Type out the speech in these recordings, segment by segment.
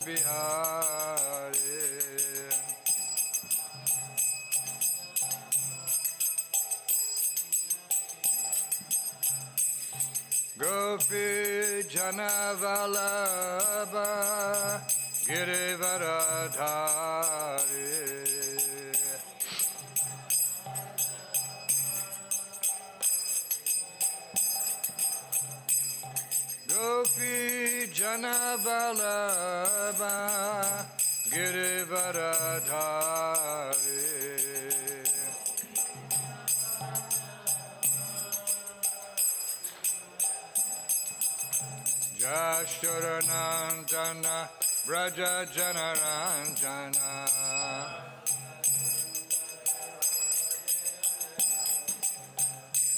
Bihari. Gopi Janavalabha Girivaradhari. Gopi Janavalabha Girivaradhari. Yashodanandana Braja Janaranjana.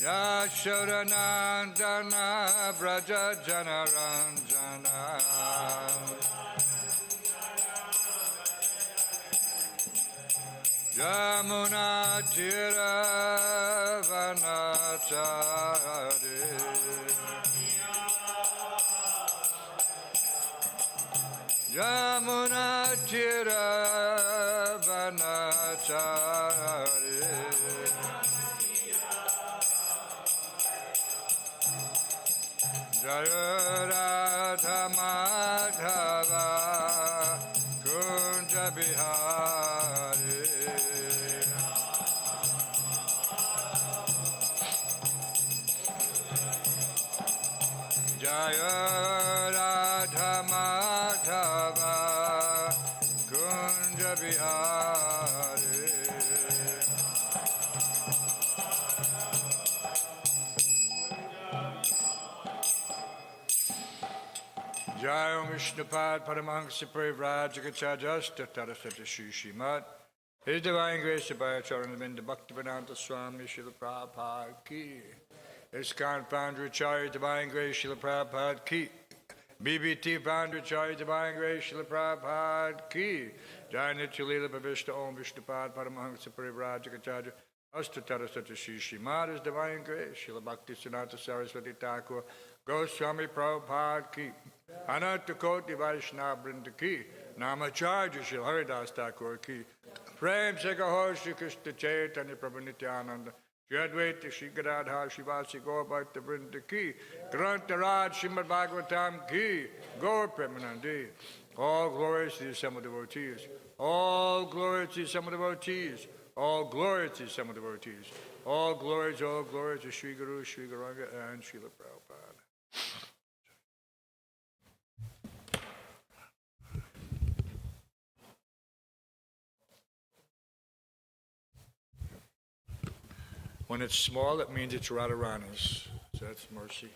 Yashodanandana Braja Janaranjana. Yamuna Tira Vanachari. Yamuna Tira Vanachari. Jaya Radha Madhava Kunja Bihari. Jaya Radha Madhava Kunja Bihari. Jai Om Vishnupad Paramahansa Parivrajagacharjasta Tarasata Shri Srimad. His Divine Grace Abhaya Charandavinda Bhaktivedanta Swami Srila Prabhupada Ki. ISKCON Founder Acharya Divine Grace Srila Prabhupada Ki. BBT Founder Acharya Divine Grace Srila Prabhupada Ki. Jai Nityalila Bhavishta Om Vishnupad Paramahansa Parivrajagacharya Astatarasata Shri Srimad. His Divine Grace Srila Bhakti Siddhanta Saraswati Thakur Goswami Prabhupada Ki. Ananta Koti Vaishnava Vrinda Ki. Namacharya Shri Haridas Thakur Ki. Prem Se Kaho Shri Krishna Chaitanya Prabhu Nityananda. Shri Advaita Shri Gadadhar Shivasi Gaur Bhakta Vrinda Ki. Grantaraj Srimad Bhagavatam Ki. Gaur Premanandi. All glory to the Summa devotees. All glory to the Summa devotees. All glory to the Summa devotees. All glory to Sri Guru, Sri Gauranga, and Srila Prabhupada. When it's small, it means it's Radharani's. So that's mercy.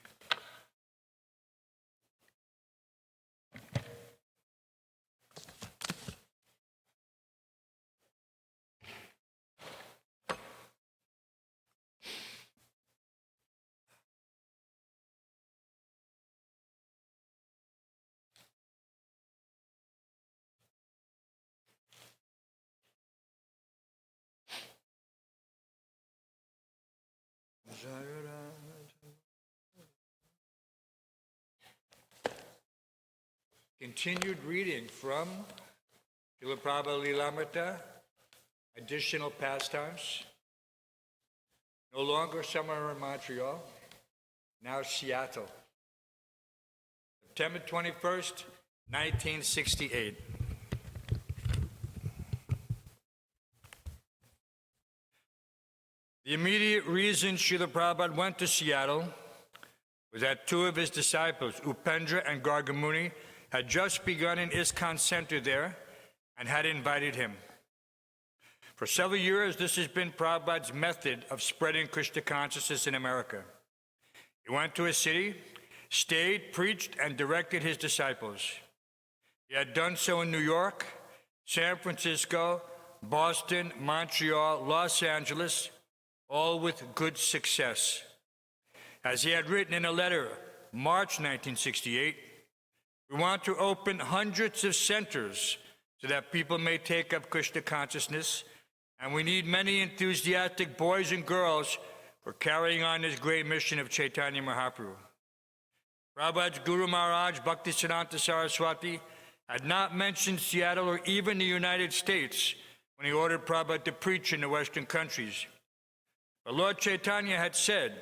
Continued reading from Srila Prabhupada Lilamrita, Additional Pastimes. No longer summer in Montreal, now Seattle. September 21st, 1968. The immediate reason Srila Prabhupada went to Seattle was that two of his disciples, Upendra and Gargamuni, had just begun an ISKCON center there and had invited him. For several years, this has been Prabhupada's method of spreading Krishna consciousness in America. He went to a city, stayed, preached, and directed his disciples. He had done so in New York, San Francisco, Boston, Montreal, Los Angeles, all with good success. As he had written in a letter, March 1968, we want to open hundreds of centers so that people may take up Krishna consciousness, and we need many enthusiastic boys and girls for carrying on this great mission of Chaitanya Mahaprabhu. Prabhupada's Guru Maharaj, Bhaktisiddhanta Saraswati, had not mentioned Seattle or even the United States when he ordered Prabhupada to preach in the Western countries. But Lord Chaitanya had said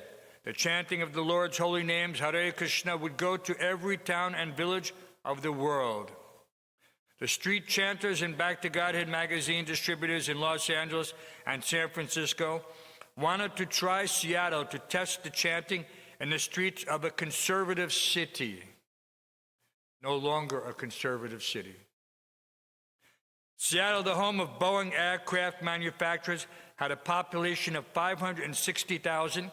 the chanting of the Lord's holy names, Hare Krishna, would go to every town and village of the world. The street chanters and Back to Godhead magazine distributors in Los Angeles and San Francisco wanted to try Seattle to test the chanting in the streets of a conservative city. No longer a conservative city. Seattle, the home of Boeing aircraft manufacturers, had a population of 560,000,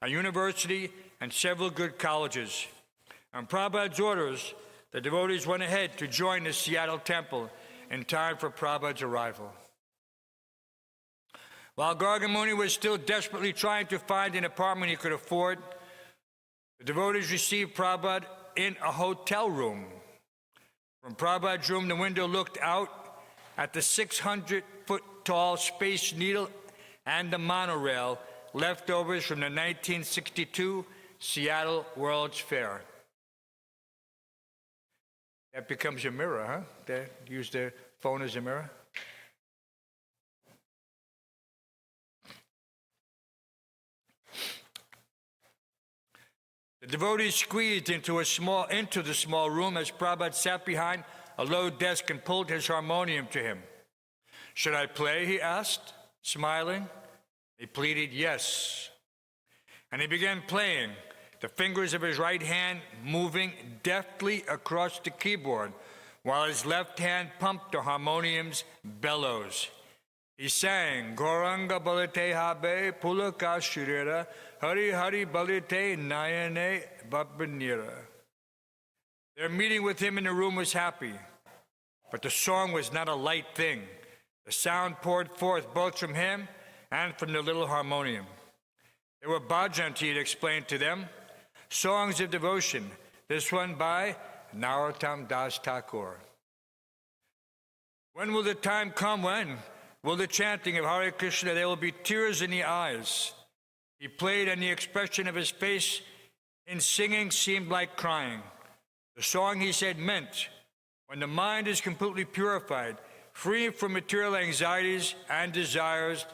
a university, and several good colleges. On Prabhupada's orders, the devotees went ahead to join the Seattle temple in time for Prabhupada's arrival. While Gargamuni was still desperately trying to find an apartment he could afford, the devotees received Prabhupada in a hotel room. From Prabhupada's room, the window looked out at the 600-foot-tall Space Needle and the monorail, leftovers from the 1962 Seattle World's Fair. That becomes a mirror, huh? They use their phone as a mirror. The devotees squeezed into the small room as Prabhupada sat behind a low desk and pulled his harmonium to him. Should I play, he asked, smiling. He pleaded yes. And he began playing, the fingers of his right hand moving deftly across the keyboard, while his left hand pumped the harmonium's bellows. He sang, Gauranga balite habe pulaka shirira, Hari Hari balite nayane babbanira. Their meeting with him in the room was happy, but the song was not a light thing. The sound poured forth both from him and from the little harmonium. They were bhajans, he had explained to them, songs of devotion, this one by Narottam Das Thakur. When will the time come when will the chanting of Hare Krishna, there will be tears in the eyes? He played, and the expression of his face in singing seemed like crying. The song, he said, meant when the mind is completely purified, free from material anxieties and desires,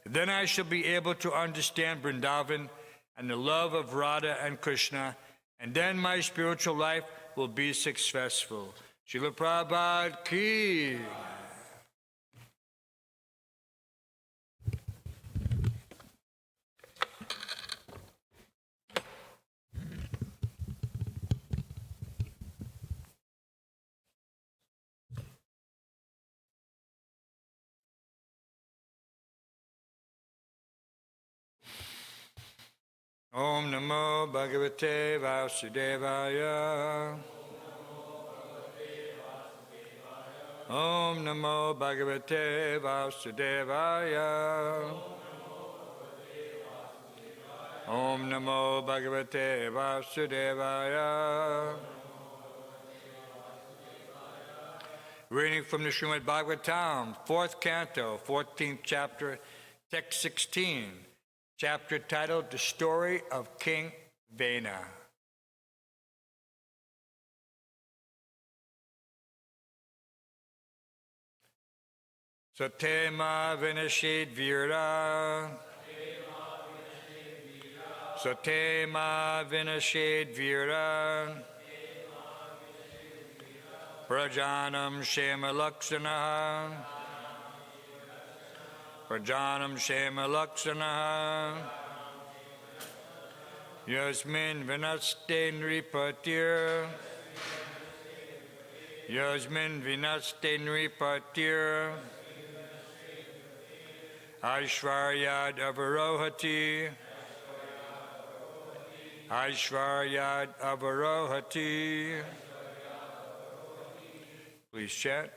then I shall be able to understand Vrindavan and the love of Radha and Krishna, and then my spiritual life will be successful. Srila Prabhupada ki. Om Namo Bhagavate Vasudevaya. Om Namo Bhagavate Vasudevaya. Om Namo Bhagavate Vasudevaya. Reading from the Srimad Bhagavatam, 4th canto, 14th chapter, text 16. Chapter titled, The Story of King Vena. Satema Vinashid Vira. Satema Vinashid Vira. Prajanam Shema Laksana. Prajanam Shema Laksana. Yasmin Vinaste Nripatir. Yasmin Vinaste Nripatir. Aishvaryad Avarohati. Aishvaryad Avarohati. Please chat.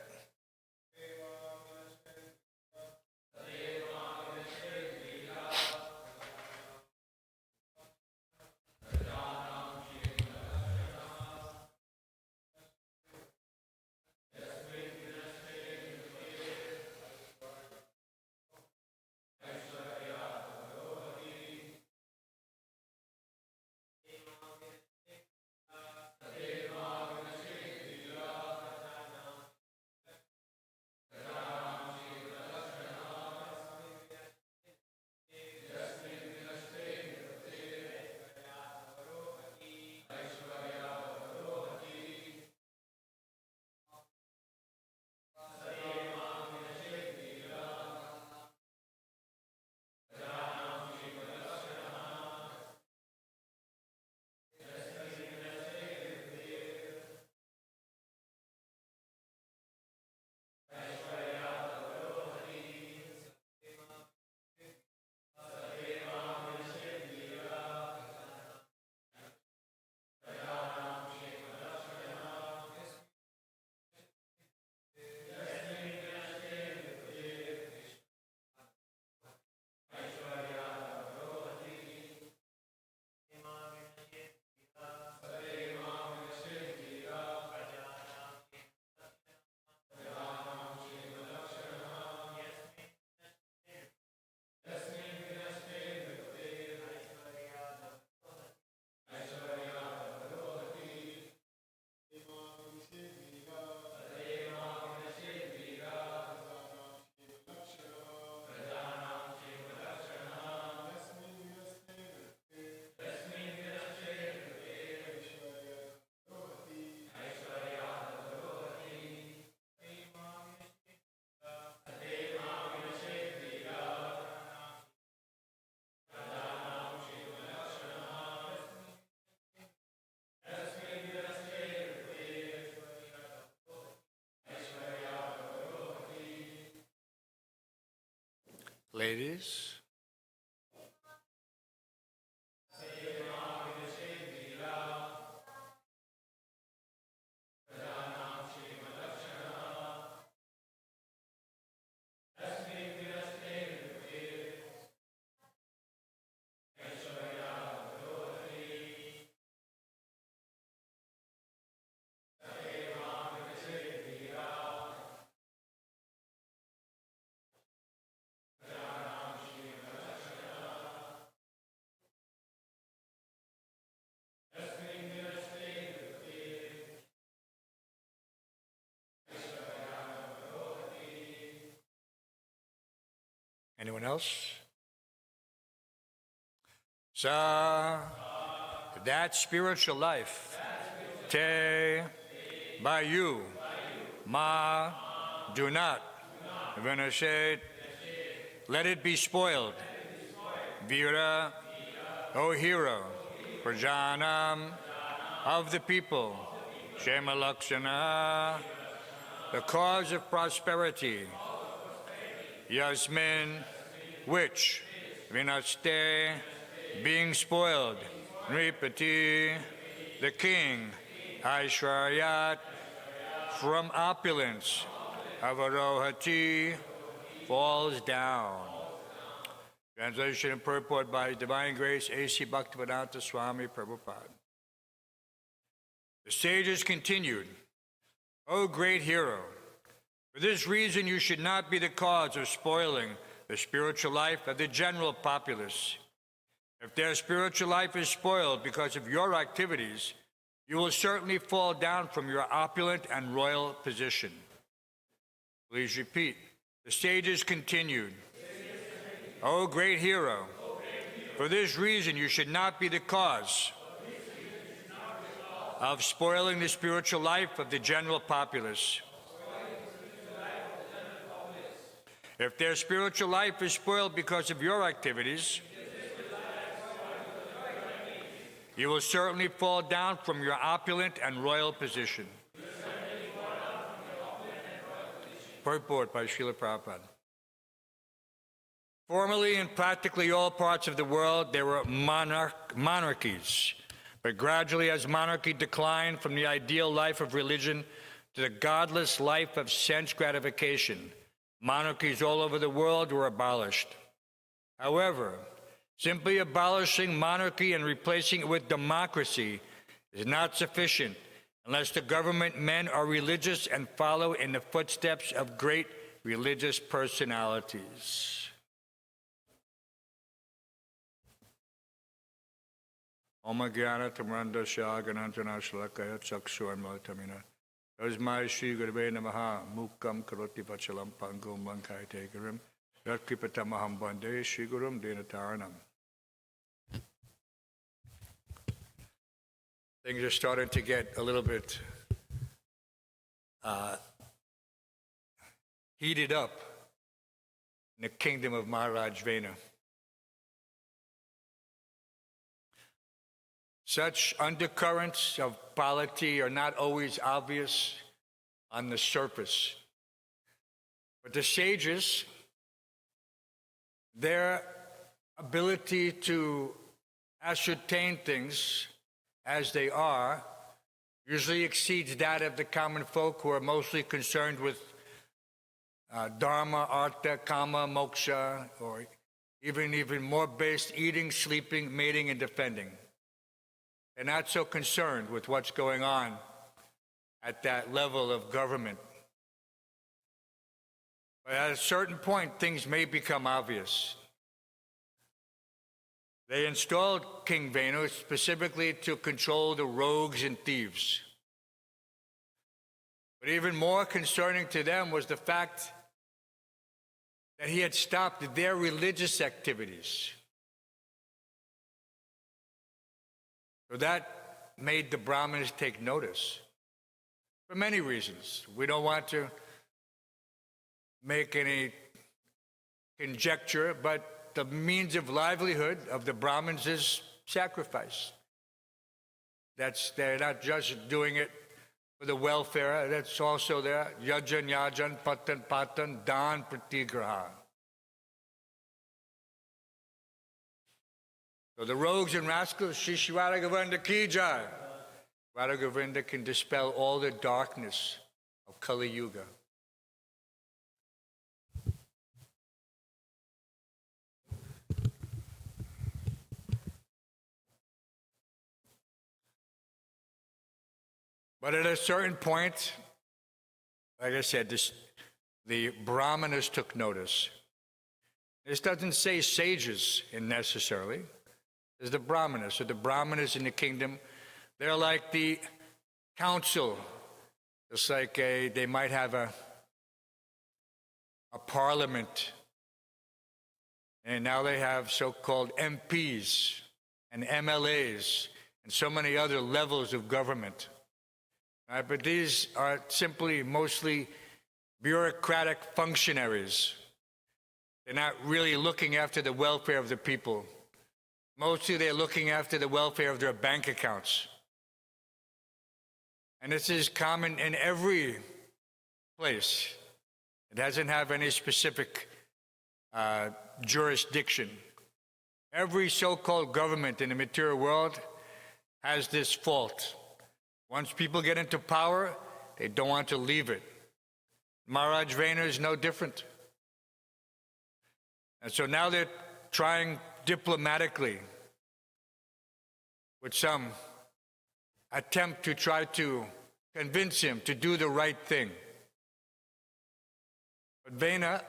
ladies. Anyone else? Sa, that spiritual life, te, by you, ma, do not, vinashet, let it be spoiled, vira, O hero, prajanam, of the people, shema lakshana, the cause of prosperity, yasmin, which, vinaste, being spoiled, nripati, the king, aishwaryat, from opulence, avarohati, falls down. Translation and purport by His Divine Grace, A.C. Bhaktivedanta Swami Prabhupada. The sages continued, O great hero, for this reason you should not be the cause of spoiling the spiritual life of the general populace. If their spiritual life is spoiled because of your activities, you will certainly fall down from your opulent and royal position. Please repeat. The sages continued, O great hero, for this reason you should not be the cause of spoiling the spiritual life of the general populace. If their spiritual life is spoiled because of your activities, you will certainly fall down from your opulent and royal position. Purport by Srila Prabhupada. Formerly, in practically all parts of the world, there were monarchies. But gradually, as monarchy declined from the ideal life of religion to the godless life of sense gratification, monarchies all over the world were abolished. However, simply abolishing monarchy and replacing it with democracy is not sufficient unless the government men are religious and follow in the footsteps of great religious personalities. Om Jnana Tamranda Shaganantana Shalakaya Chakshur Malatamina. Tasmai Shri Gurave Namaha Mukam Karoti Vachalam Pangum Lankai Tegarim Yatkipatamaham Bande Shri Gurum Dinataranam. Things are starting to get a little bit heated up in the kingdom of Maharaj Vena. Such undercurrents of polity are not always obvious on the surface. But the sages, their ability to ascertain things as they are usually exceeds that of the common folk who are mostly concerned with dharma, artha, kama, moksha, or even more based eating, sleeping, mating, and defending. They're not so concerned with what's going on at that level of government. But at a certain point, things may become obvious. They installed King Venu specifically to control the rogues and thieves. But even more concerning to them was the fact that he had stopped their religious activities. So that made the Brahmins take notice for many reasons. We don't want to make any conjecture, but the means of livelihood of the Brahmins is sacrifice. They're not just doing it for the welfare, that's also there. Yajan, yajan, patan, patan, dan, pratigraha. So the rogues and rascals, Shri Radha Govinda ki jai. Radha Govinda can dispel all the darkness of Kali Yuga. But at a certain point, like I said, the Brahmanas took notice. This doesn't say sages necessarily. It's the Brahmanas. So the Brahmanas in the kingdom, they're like the council. It's like they might have a parliament. And now they have so-called MPs and MLAs and so many other levels of government. But these are simply mostly bureaucratic functionaries. They're not really looking after the welfare of the people. Mostly they're looking after the welfare of their bank accounts. And this is common in every place. It doesn't have any specific jurisdiction. Every so-called government in the material world has this fault. Once people get into power, they don't want to leave it. Maharaj Vena is no different. And so now they're trying diplomatically with some attempt to try to convince him to do the right thing. But Vena,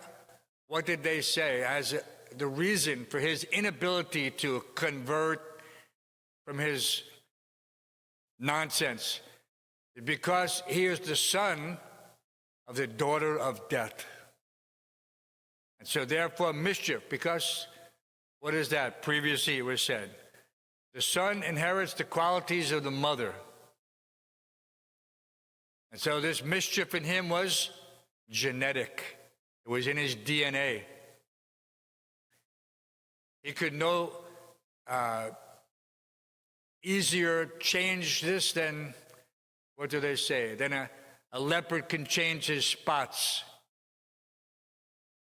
what did they say as the reason for his inability to convert from his nonsense? Because he is the son of the daughter of death. And so therefore mischief, because what is that? Previously it was said, the son inherits the qualities of the mother. And so this mischief in him was genetic. It was in his DNA. He could no easier change this than, what do they say, than a leopard can change his spots,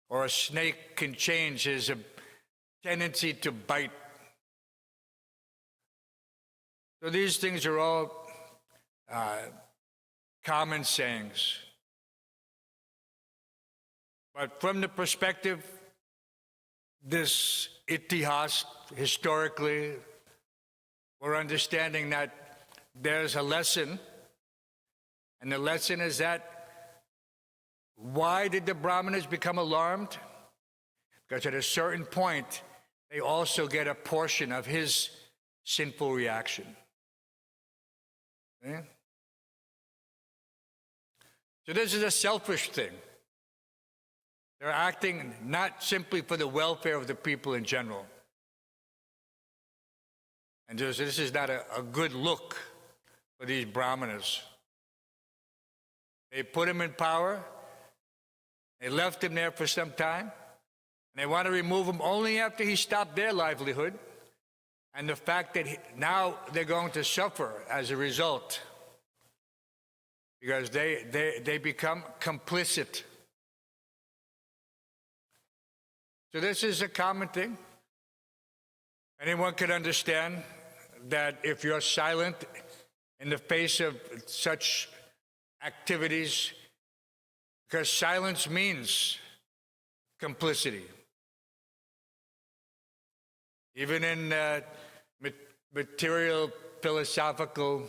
or a snake can change his tendency to bite. So these things are all common sayings. But from the perspective, this itihas, historically, we're understanding that there's a lesson, and the lesson is that why did the Brahmanas become alarmed? Because at a certain point, they also get a portion of his sinful reaction. Okay? So this is a selfish thing. They're acting not simply for the welfare of the people in general. And this is not a good look for these Brahmanas. They put him in power. They left him there for some time. And they want to remove him only after he stopped their livelihood. And the fact that now they're going to suffer as a result, because they become complicit. So this is a common thing. Anyone can understand that if you're silent in the face of such activities, because silence means complicity. Even in material philosophical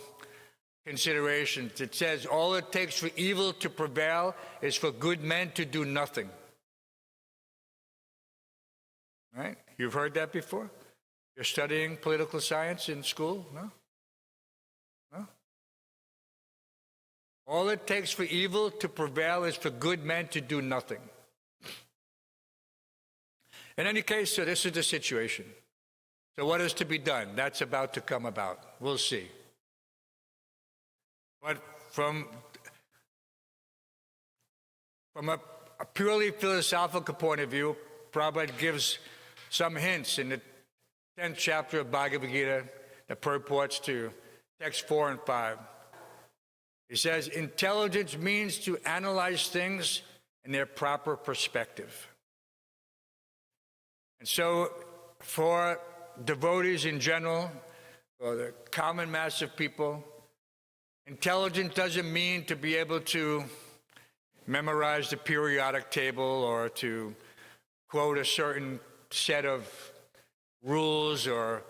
considerations, it says all it takes for evil to prevail is for good men to do nothing. Right? You've heard that before? You're studying political science in school? No? No? All it takes for evil to prevail is for good men to do nothing. In any case, so this is the situation. So what is to be done? That's about to come about. We'll see. But from a purely philosophical point of view, Prabhupada gives some hints in the 10th chapter of Bhagavad Gita that purports to text 4 and 5. He says, intelligence means to analyze things in their proper perspective. And so for devotees in general, or the common mass of people, intelligence doesn't mean to be able to memorize the periodic table or to quote a certain set of rules or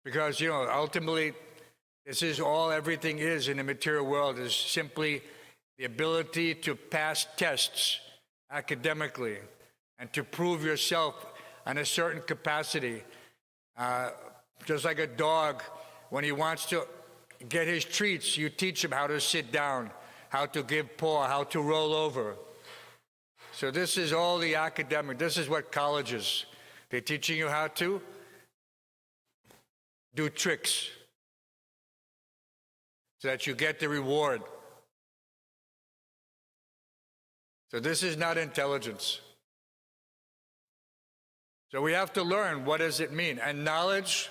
because, ultimately, this is all everything is in the material world, is simply the ability to pass tests academically and to prove yourself in a certain capacity. Just like a dog, when he wants to get his treats, you teach him how to sit down, how to give paw, how to roll over. So this is all the academic. This is what college is. They're teaching you how to do tricks so that you get the reward. So this is not intelligence. So we have to learn, what does it mean? And knowledge,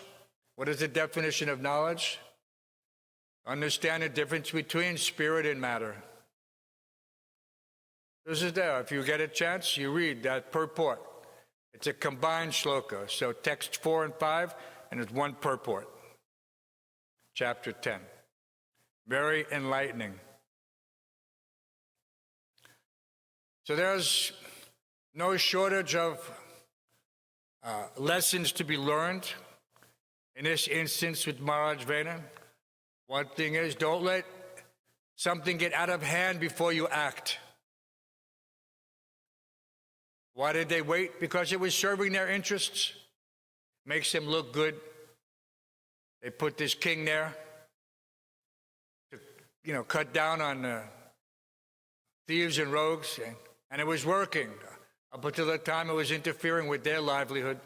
what is the definition of knowledge? Understand the difference between spirit and matter. This is there. If you get a chance, you read that purport. It's a combined shloka. So text 4 and 5, and it's one purport. Chapter 10. Very enlightening. So there's no shortage of lessons to be learned in this instance with Maharaj Vena. One thing is, don't let something get out of hand before you act. Why did they wait? Because it was serving their interests. Makes them look good. They put this king there to, cut down on thieves and rogues, and it was working up until the time it was interfering with their livelihood.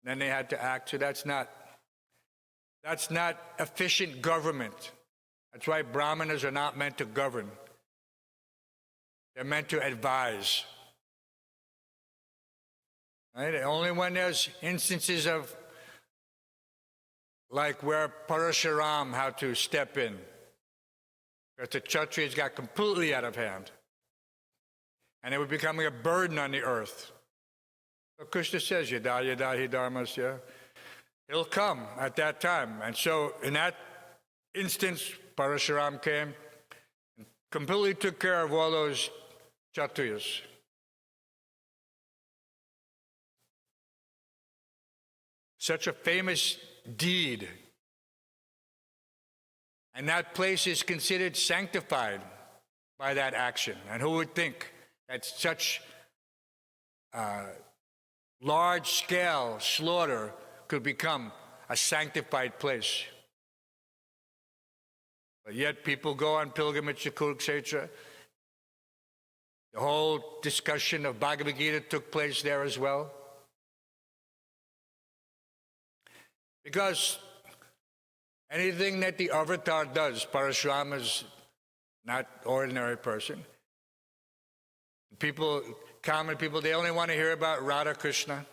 Then they had to act. So that's not efficient government. That's why brahmanas are not meant to govern. They're meant to advise. Right? Only when there's instances of, like where Parashuram had to step in, because the Kshatriyas got completely out of hand, and they were becoming a burden on the earth. So Krishna says, Yada yada hi dharmasya, he'll come at that time. And so in that instance, Parashuram came and completely took care of all those Kshatriyas. Such a famous deed. And that place is considered sanctified by that action. And who would think that such large-scale slaughter could become a sanctified place? But yet people go on pilgrimage to Kurukshetra. The whole discussion of Bhagavad Gita took place there as well. Because anything that the avatar does, Parashuram is not ordinary person. People, common people, they only want to hear about Radha Krishna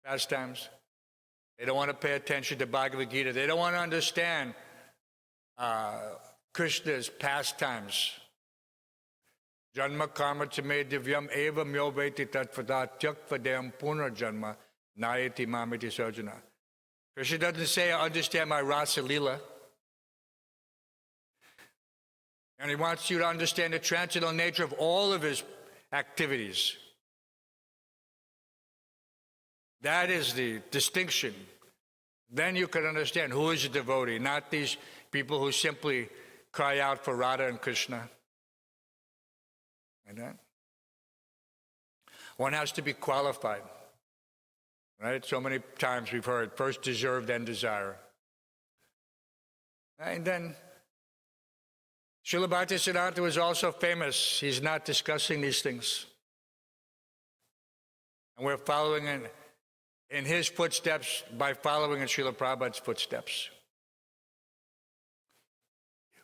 pastimes. They don't want to pay attention to Bhagavad Gita. They don't want to understand Krishna's pastimes. Janma karma chame divyam eva myo veti tattvada tyaktva punar janma nayati mamiti sojana. Krishna doesn't say, I understand my rasa lila. And he wants you to understand the transcendental nature of all of his activities. That is the distinction. Then you can understand who is a devotee, not these people who simply cry out for Radha and Krishna. And one has to be qualified. Right? So many times we've heard, first deserve, then desire. And then Srila Bhaktisiddhanta was also famous. He's not discussing these things. And we're following in his footsteps by following in Srila Prabhupada's footsteps.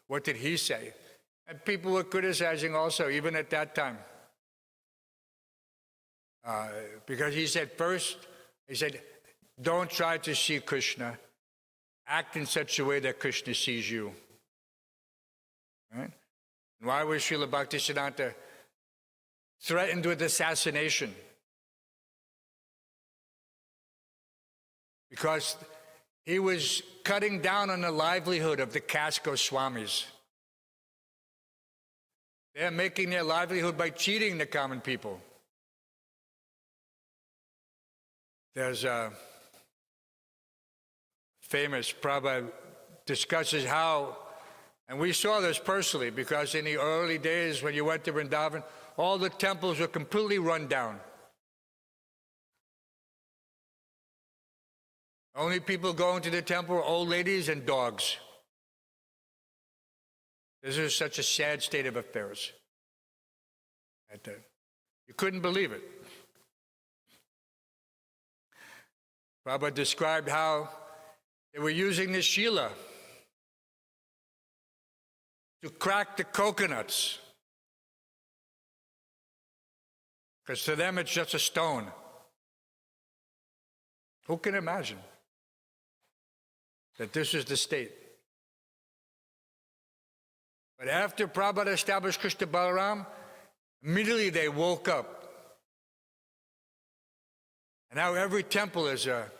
What did he say? And people were criticizing also, even at that time. Because he said, first, he said, don't try to see Krishna. Act in such a way that Krishna sees you. Right? And why was Srila Bhaktisiddhanta threatened with assassination? because he was cutting down on the livelihood of the caste Goswamis. They're making their livelihood by cheating the common people. There's a famous Prabhupada discusses how, and we saw this personally, because in the early days when you went to Vrindavan, all the temples were completely run down. Only people going to the temple were old ladies and dogs. This is such a sad state of affairs. You couldn't believe it. Prabhupada described how they were using the Shila to crack the coconuts, because to them it's just a stone. Who can imagine that this is the state? But after Prabhupada established Krishna Balaram, immediately they woke up. And now every temple is a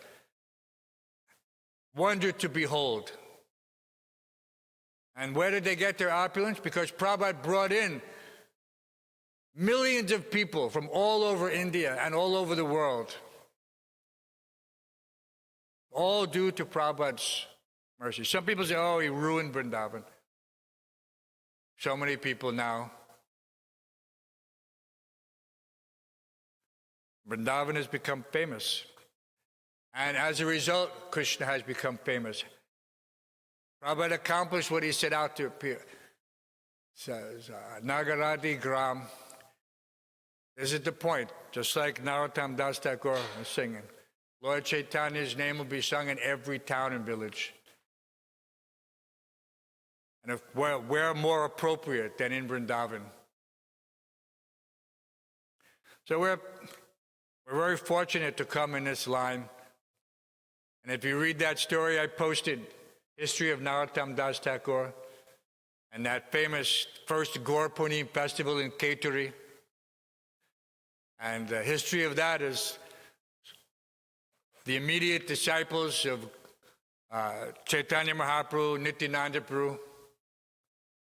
wonder to behold. And where did they get their opulence? Because Prabhupada brought in millions of people from all over India and all over the world. All due to Prabhupada's mercy. Some people say, oh, he ruined Vrindavan. So many people now. Vrindavan has become famous. And as a result, Krishna has become famous. Prabhupada accomplished what he set out to appear. Says, Nagaradi Gram. This is the point. Just like Narottam Das Thakur is singing. Lord Chaitanya's name will be sung in every town and village. And if where more appropriate than in Vrindavan? So we're very fortunate to come in this line. And if you read that story, I posted History of Narottam Das Thakur and that famous first Gaur Punim festival in Keturi. And the history of that is the immediate disciples of Chaitanya Mahaprabhu, Nityananda Prabhu,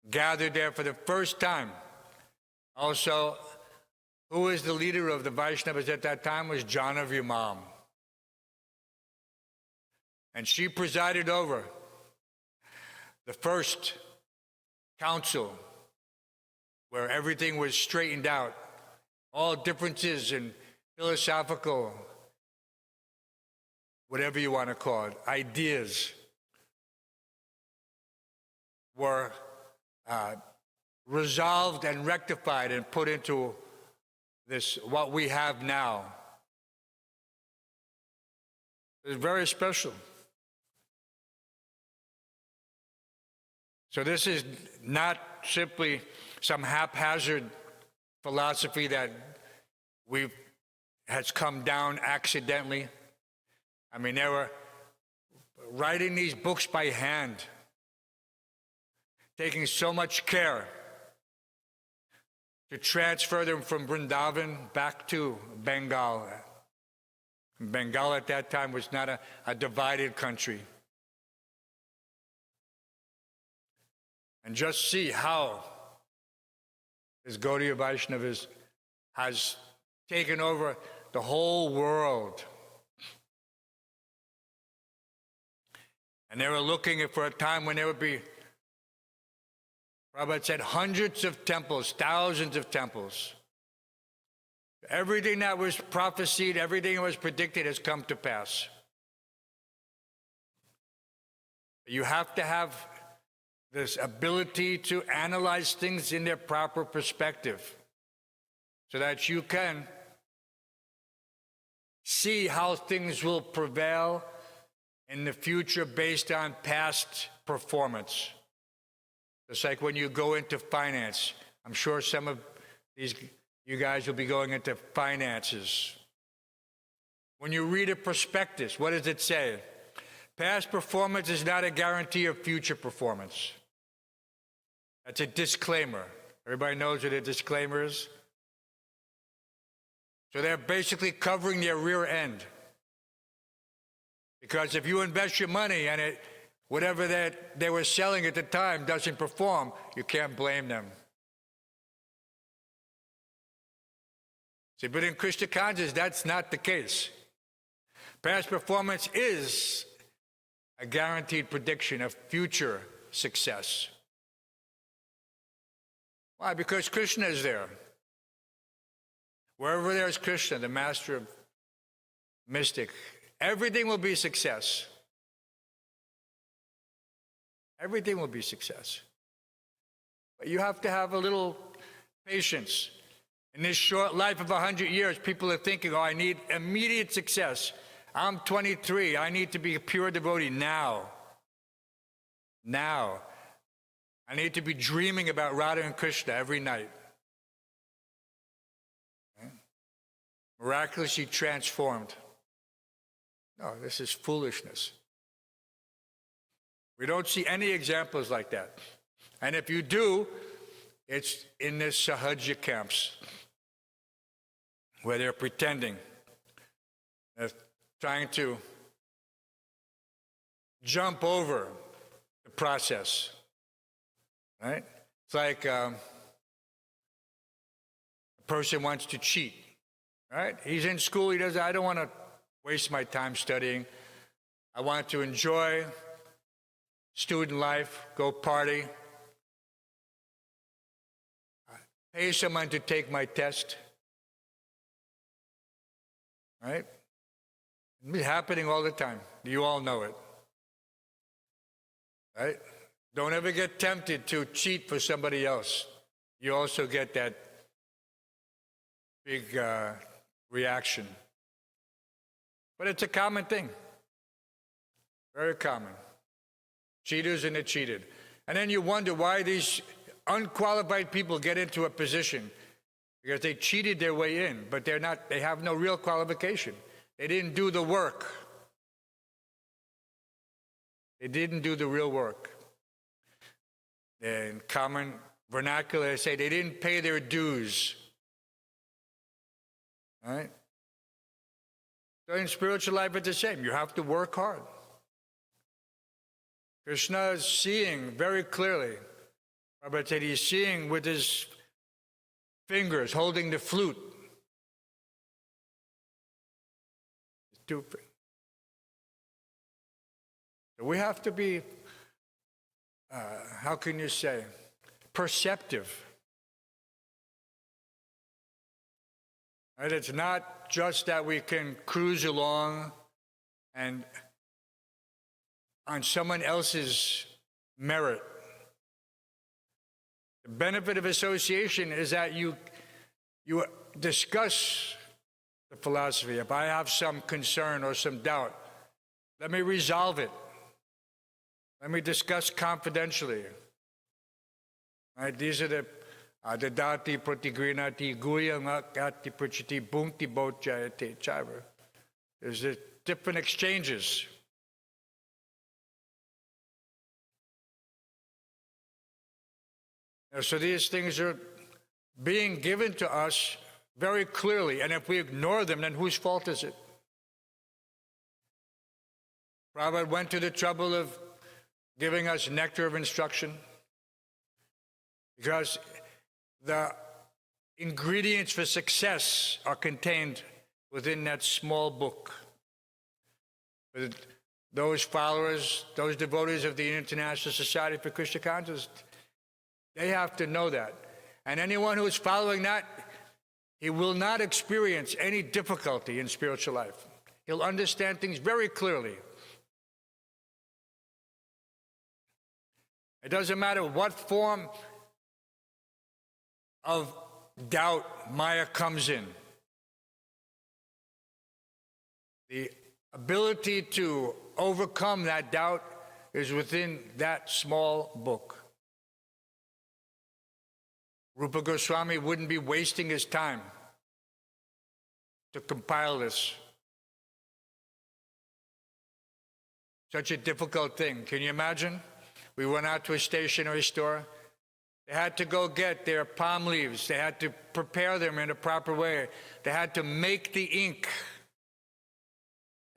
gathered there for the first time. Also, who was the leader of the Vaishnavas at that time was Jhanavi Mom. And she presided over the first council where everything was straightened out. All differences in philosophical, whatever you want to call it, ideas were resolved and rectified and put into this, what we have now. It's very special. So this is not simply some haphazard philosophy that has come down accidentally. I mean, they were writing these books by hand, taking so much care to transfer them from Vrindavan back to Bengal. Bengal at that time was not a divided country. And just see how this Gaudiya Vaishnava has taken over the whole world. And they were looking for a time when there would be, Prabhupada said, hundreds of temples, thousands of temples. Everything that was prophesied, everything that was predicted has come to pass. You have to have this ability to analyze things in their proper perspective so that you can see how things will prevail in the future based on past performance. It's like when you go into finance. I'm sure some of you guys will be going into finances. When you read a prospectus, what does it say? Past performance is not a guarantee of future performance. That's a disclaimer. Everybody knows what a disclaimer is? So they're basically covering their rear end. Because if you invest your money and whatever that they were selling at the time doesn't perform, you can't blame them. See, but in Krishna consciousness, that's not the case. Past performance is a guaranteed prediction of future success. Why? Because Krishna is there. Wherever there is Krishna, the master of mystic, everything will be success. Everything will be success. But you have to have a little patience. In this short life of 100 years, people are thinking, oh, I need immediate success. I'm 23. I need to be a pure devotee now. Now. I need to be dreaming about Radha and Krishna every night. Okay? Miraculously transformed. No, this is foolishness. We don't see any examples like that. And if you do, it's in the Sahaja camps, where they're pretending. They're trying to jump over the process. Right? It's like a person wants to cheat. Right? He's in school, I don't want to waste my time studying. I want to enjoy student life, go party, pay someone to take my test. Right? It's happening all the time. You all know it. Right? Don't ever get tempted to cheat for somebody else. You also get that big reaction. But it's a common thing. Very common. Cheaters and the cheated. And then you wonder why these unqualified people get into a position. Because they cheated their way in, but they have no real qualification. They didn't do the work. They didn't do the real work. In common vernacular, they say they didn't pay their dues. All right? So in spiritual life, it's the same. You have to work hard. Krishna is seeing very clearly. Prabhupada said he's seeing with his fingers holding the flute. So we have to be, how can you say, perceptive. Right? It's not just that we can cruise along and on someone else's merit. The benefit of association is that you discuss the philosophy. If I have some concern or some doubt, let me resolve it. Let me discuss confidentially. Right? These are the dadati pratigrinati guyangati prachiti bhunti bhojayate chaiva. There's the different exchanges. So these things are being given to us very clearly, and if we ignore them, then whose fault is it? Prabhupada went to the trouble of giving us nectar of instruction because the ingredients for success are contained within that small book. With those followers, those devotees of the International Society for Krishna Consciousness, they have to know that. And anyone who is following that, he will not experience any difficulty in spiritual life. He'll understand things very clearly. It doesn't matter what form of doubt Maya comes in. The ability to overcome that doubt is within that small book. Rupa Goswami wouldn't be wasting his time to compile this. Such a difficult thing. Can you imagine? We went out to a stationery store. They had to go get their palm leaves. They had to prepare them in a proper way. They had to make the ink.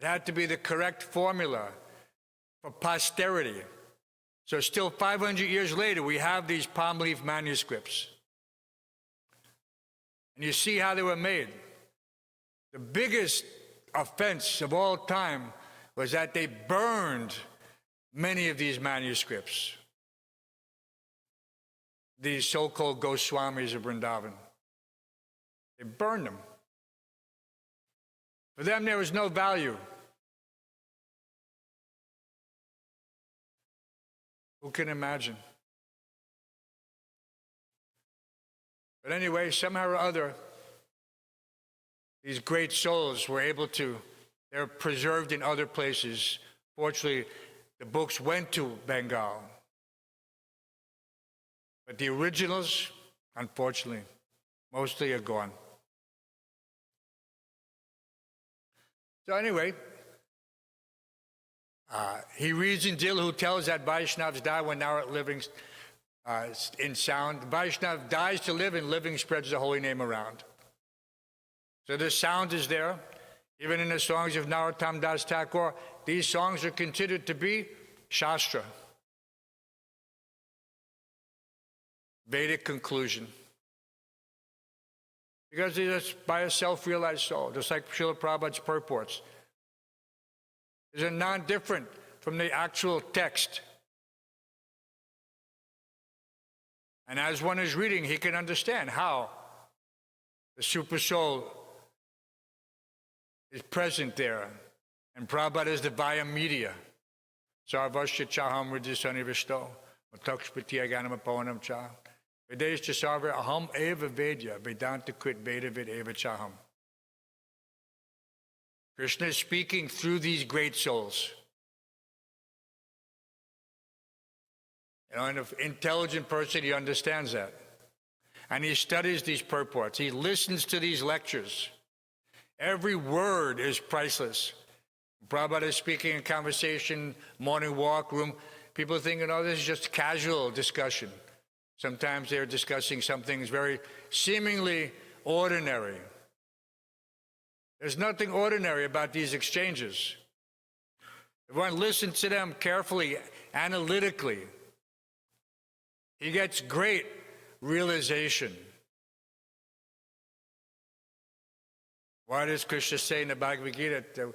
It had to be the correct formula for posterity. So still 500 years later, we have these palm leaf manuscripts. And you see how they were made. The biggest offense of all time was that they burned many of these manuscripts, these so-called Goswamis of Vrindavan. They burned them. For them, there was no value. Who can imagine? But anyway, somehow or other, these great souls were able to, they're preserved in other places. Fortunately, the books went to Bengal. But the originals, unfortunately, mostly are gone. So anyway, he reads in Dil, who tells that Vaishnavas die when thou art living in sound. Vaishnav dies to live, and living spreads the holy name around. So the sound is there. Even in the songs of Narottam Das Thakur, these songs are considered to be Shastra. Vedic conclusion. Because it's by a self-realized soul, just like Srila Prabhupada's purports. These are non-different from the actual text. And as one is reading, he can understand how the super soul is present there. And Prabhupada is the via media. Sarvasya chaham ridhisani vishto, matakshpati aganam pavanam cha. Vedeshcha sarva aham eva vedya, vedanta krit veda vid eva chaham. Krishna is speaking through these great souls. And an intelligent person, he understands that. And he studies these purports. He listens to these lectures. Every word is priceless. Prabhupada is speaking in conversation, morning walk, room. People thinking, oh, this is just casual discussion. Sometimes they're discussing something very seemingly ordinary. There's nothing ordinary about these exchanges. If one listens to them carefully, analytically, he gets great realization. Why does Krishna say in the Bhagavad Gita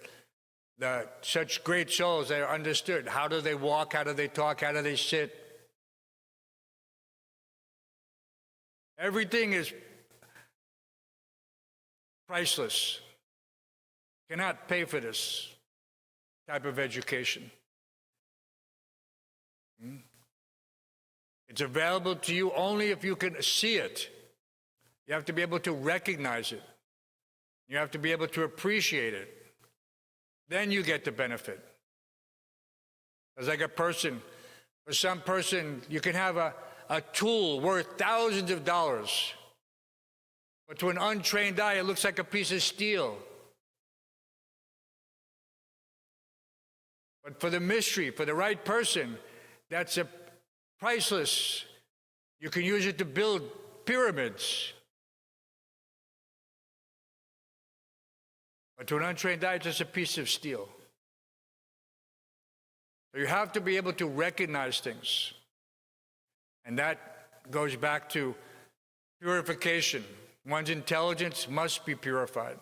that such great souls, they are understood? How do they walk? How do they talk? How do they sit? Everything is priceless. Cannot pay for this type of education. It's available to you only if you can see it. You have to be able to recognize it. You have to be able to appreciate it. Then you get the benefit. It's like a person. For some person, you can have a tool worth thousands of dollars. But to an untrained eye, it looks like a piece of steel. But for the mystery, for the right person, that's a priceless. You can use it to build pyramids. But to an untrained eye, it's just a piece of steel. So you have to be able to recognize things. And that goes back to purification. One's intelligence must be purified.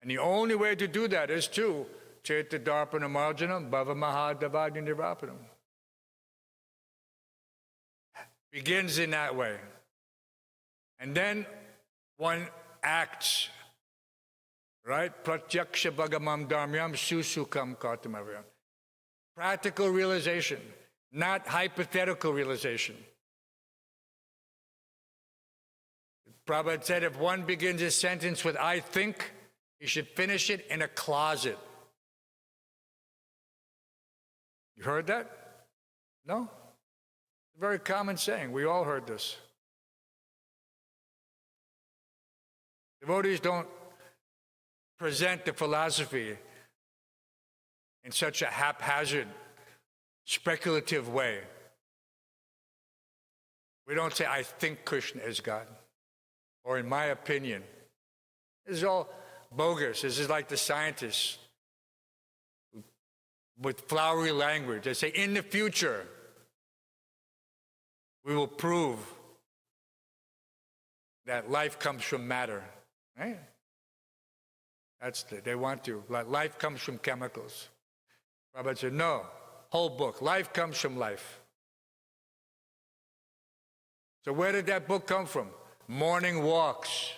And the only way to do that is to Cheta Darpana Marjanam Bhava Mahadavadi Nirapanam. Begins in that way. And then one acts, right? Pratyaksha Bhagamam Dharmyam Susukam Kartamavayam. Practical realization, not hypothetical realization. Prabhupada said if one begins a sentence with I think, he should finish it in a closet. You heard that? No? A very common saying. We all heard this. Devotees don't present the philosophy in such a haphazard, speculative way. We don't say, I think Krishna is God, or in my opinion. This is all bogus. This is like the scientists with flowery language. They say, in the future, we will prove that life comes from matter, right? They want to. Life comes from chemicals. Prabhupada said, no, whole book. Life comes from life. So where did that book come from? Morning walks.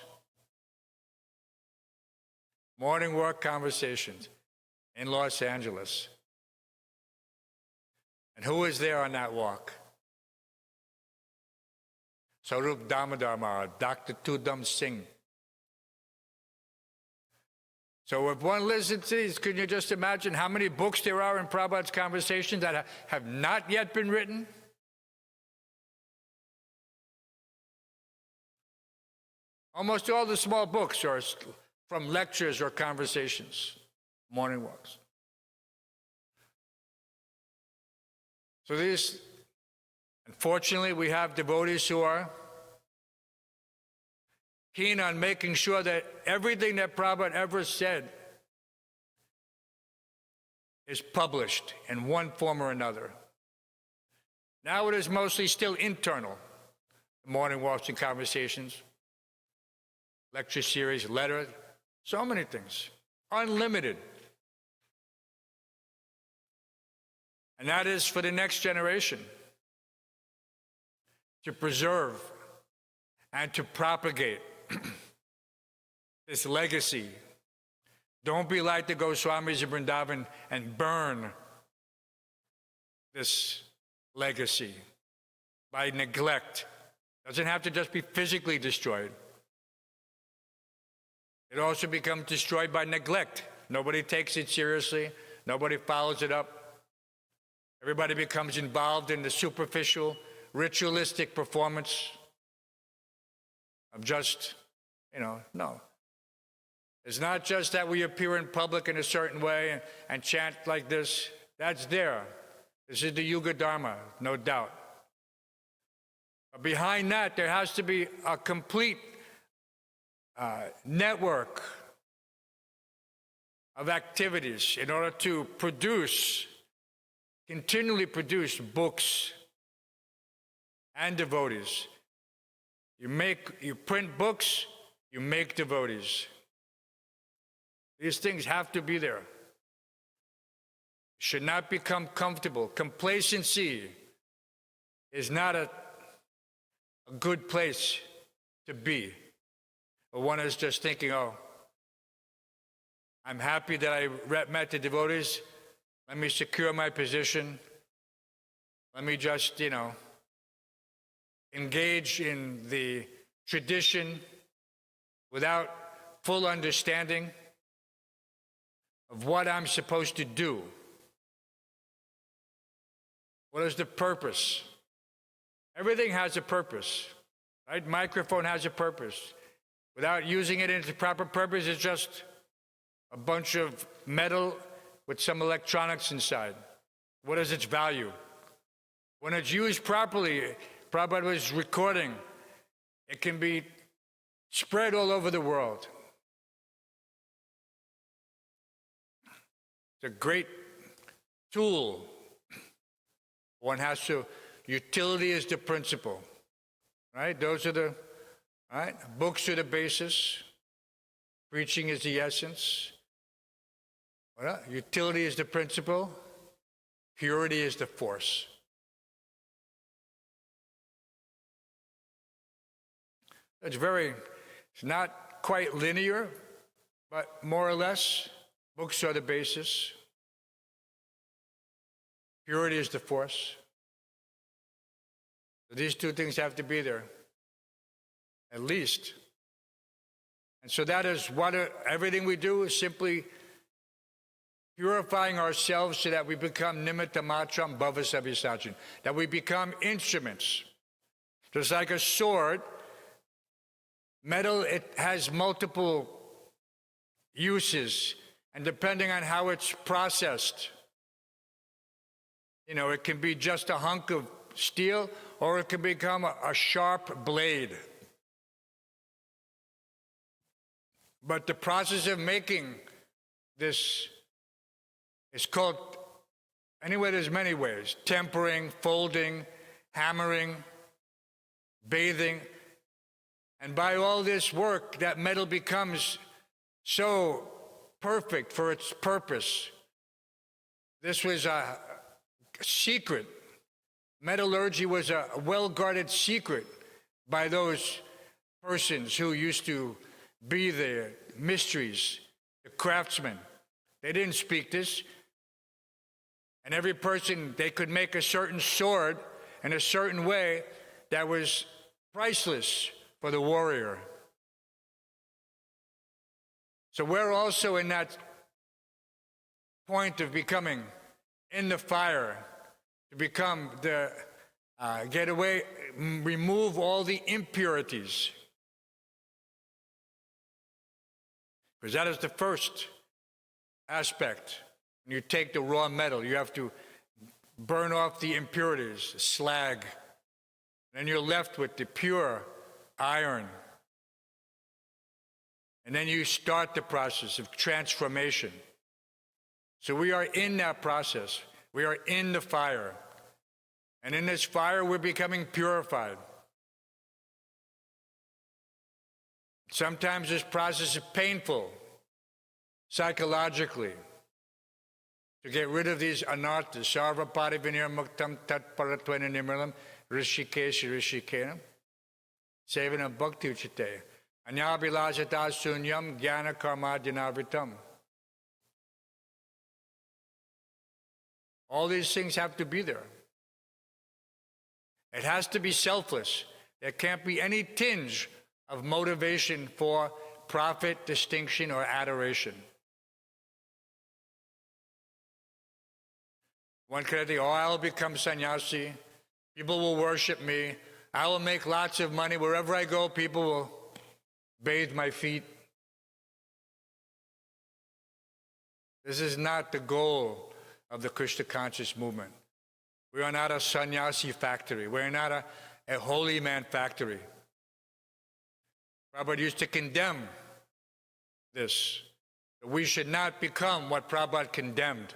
Morning walk conversations in Los Angeles. And who was there on that walk? Sarup Damodar Maharaj, Dr. Tudam Singh. So if one listens to these, can you just imagine how many books there are in Prabhupada's conversations that have not yet been written? Almost all the small books are from lectures or conversations, morning walks. So these, unfortunately, we have devotees who are keen on making sure that everything that Prabhupada ever said is published in one form or another. Now it is mostly still internal, morning walks and conversations, lecture series, letter, so many things, unlimited. And that is for the next generation to preserve and to propagate this legacy. Don't be like the Goswamis of Vrindavan and burn this legacy by neglect. Doesn't have to just be physically destroyed. It also becomes destroyed by neglect. Nobody takes it seriously. Nobody follows it up. Everybody becomes involved in the superficial, ritualistic performance of just, no. It's not just that we appear in public in a certain way and chant like this. That's there. This is the Yuga Dharma, no doubt. But behind that, there has to be a complete network of activities in order to continually produce books and devotees. You print books, you make devotees. These things have to be there. Should not become comfortable. Complacency is not a good place to be. But one is just thinking, oh, I'm happy that I met the devotees. Let me secure my position. Let me just, engage in the tradition without full understanding of what I'm supposed to do. What is the purpose? Everything has a purpose, right? Microphone has a purpose. Without using it into proper purpose, it's just a bunch of metal with some electronics inside. What is its value? When it's used properly, Prabhupada was recording, it can be spread all over the world. It's a great tool. One has to, utility is the principle, right? Books are the basis. Preaching is the essence. Utility is the principle. Purity is the force. It's not quite linear, but more or less, books are the basis. Purity is the force. So these two things have to be there, at least. And so that is what everything we do is simply purifying ourselves so that we become nimitta matram bhava sabhisachin, that we become instruments. Just like a sword, metal, it has multiple uses, and depending on how it's processed, it can be just a hunk of steel, or it can become a sharp blade. But the process of making this is called, anyway, there's many ways: tempering, folding, hammering, bathing. And by all this work, that metal becomes so perfect for its purpose. This was a secret. Metallurgy was a well-guarded secret by those persons who used to be the mysteries, the craftsmen. They didn't speak this. And every person, they could make a certain sword in a certain way that was priceless for the warrior. So we're also in that point of becoming in the fire, to become the, get away, remove all the impurities. Because that is the first aspect. When you take the raw metal, you have to burn off the impurities, the slag. Then you're left with the pure iron. And then you start the process of transformation. So we are in that process. We are in the fire. And in this fire, we're becoming purified. Sometimes this process is painful, psychologically. To get rid of these anarthas, sarva parivinir muktam tat paratvena nirmalam rishikesh rishikenam sevana bhakti uchite anyabhilasata sunyam jnana karma dinavitam. All these things have to be there. It has to be selfless. There can't be any tinge of motivation for profit, distinction, or adoration. One could think, oh, I'll become sannyasi. People will worship me. I will make lots of money. Wherever I go, people will bathe my feet. This is not the goal of the Krishna conscious movement. We are not a sannyasi factory. We're not a holy man factory. Prabhupada used to condemn this. We should not become what Prabhupada condemned.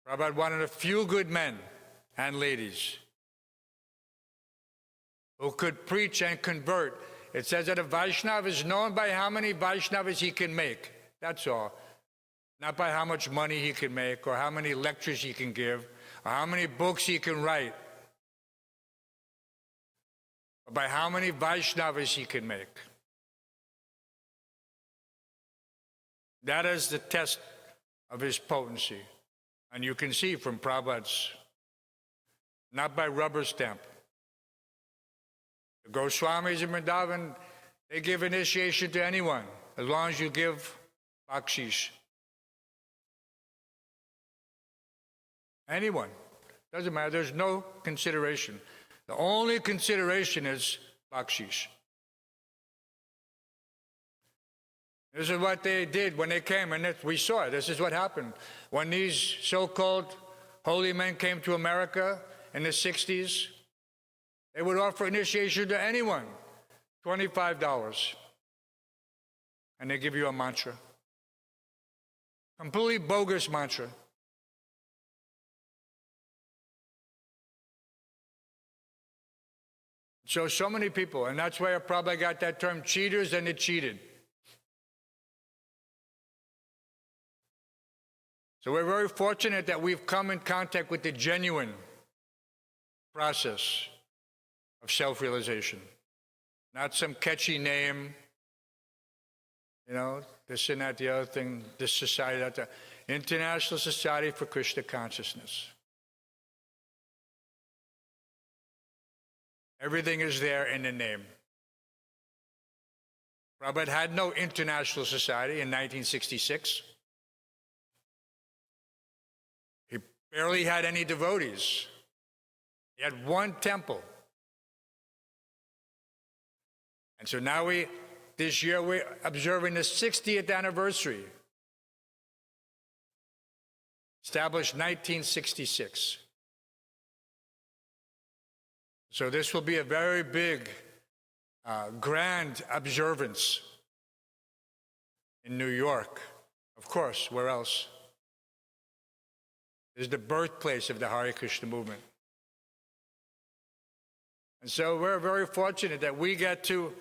Prabhupada wanted a few good men and ladies who could preach and convert. It says that a Vaishnava is known by how many Vaishnavas he can make. That's all. Not by how much money he can make, or how many lectures he can give, or how many books he can write, but by how many Vaishnavas he can make. That is the test of his potency. And you can see from Prabhupada's, not by rubber stamp. The Goswamis in Vrindavan, they give initiation to anyone, as long as you give bakshish. Anyone. Doesn't matter. There's no consideration. The only consideration is bakshish. This is what they did when they came, and we saw it. This is what happened. When these so-called holy men came to America in the 60s, they would offer initiation to anyone, $25. And they give you a mantra. Completely bogus mantra. So many people, and that's why I probably got that term, cheaters, and it cheated. So we're very fortunate that we've come in contact with the genuine process of self-realization. Not some catchy name, this and that, the other thing, this society, that, the International Society for Krishna Consciousness. Everything is there in the name. Prabhupada had no international society in 1966. He barely had any devotees. He had one temple. And so now this year we're observing the 60th anniversary. Established 1966. So this will be a very big grand observance in New York. Of course, where else? Is the birthplace of the Hare Krishna movement. And so we're very fortunate that we get to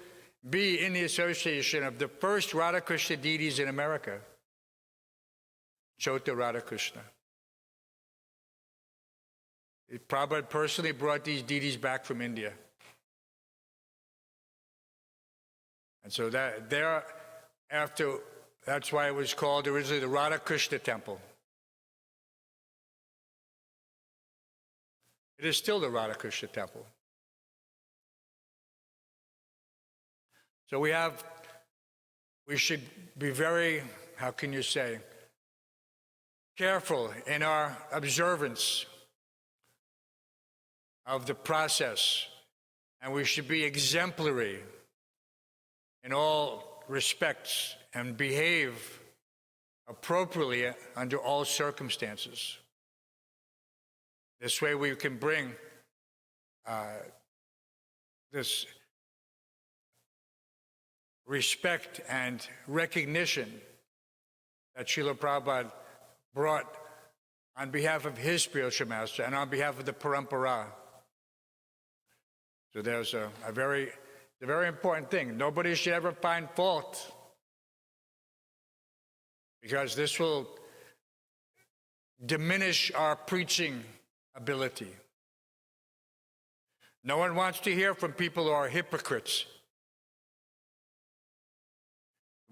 be in the association of the first Radha Krishna deities in America, Chota Radha Krishna. Prabhupada personally brought these deities back from India. And so thereafter, that's why it was called originally the Radha Krishna Temple. It is still the Radha Krishna Temple. So we should be very, how can you say, careful in our observance of the process, and we should be exemplary in all respects and behave appropriately under all circumstances. This way we can bring this respect and recognition that Srila Prabhupada brought on behalf of his spiritual master and on behalf of the parampara. So there's a very important thing. Nobody should ever find fault, because this will diminish our preaching ability. No one wants to hear from people who are hypocrites.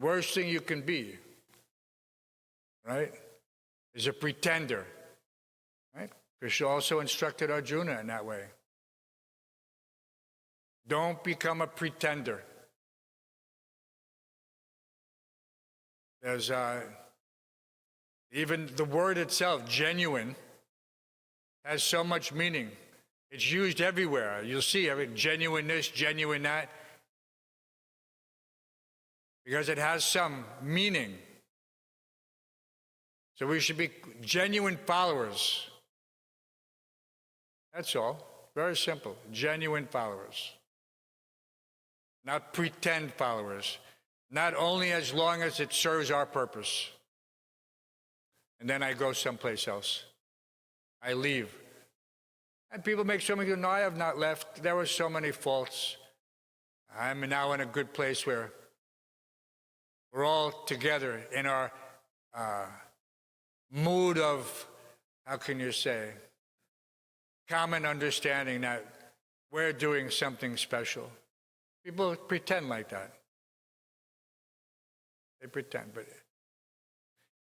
Worst thing you can be, right, is a pretender, right? Krishna also instructed Arjuna in that way. Don't become a pretender. There's even the word itself, genuine, has so much meaning. It's used everywhere. You'll see genuine this, genuine that, because it has some meaning. So we should be genuine followers. That's all. Very simple. Genuine followers. Not pretend followers. Not only as long as it serves our purpose. And then I go someplace else. I leave. And people make so many, no, I have not left. There were so many faults. I'm now in a good place where we're all together in our mood of, how can you say, common understanding that we're doing something special. People pretend like that. They pretend, but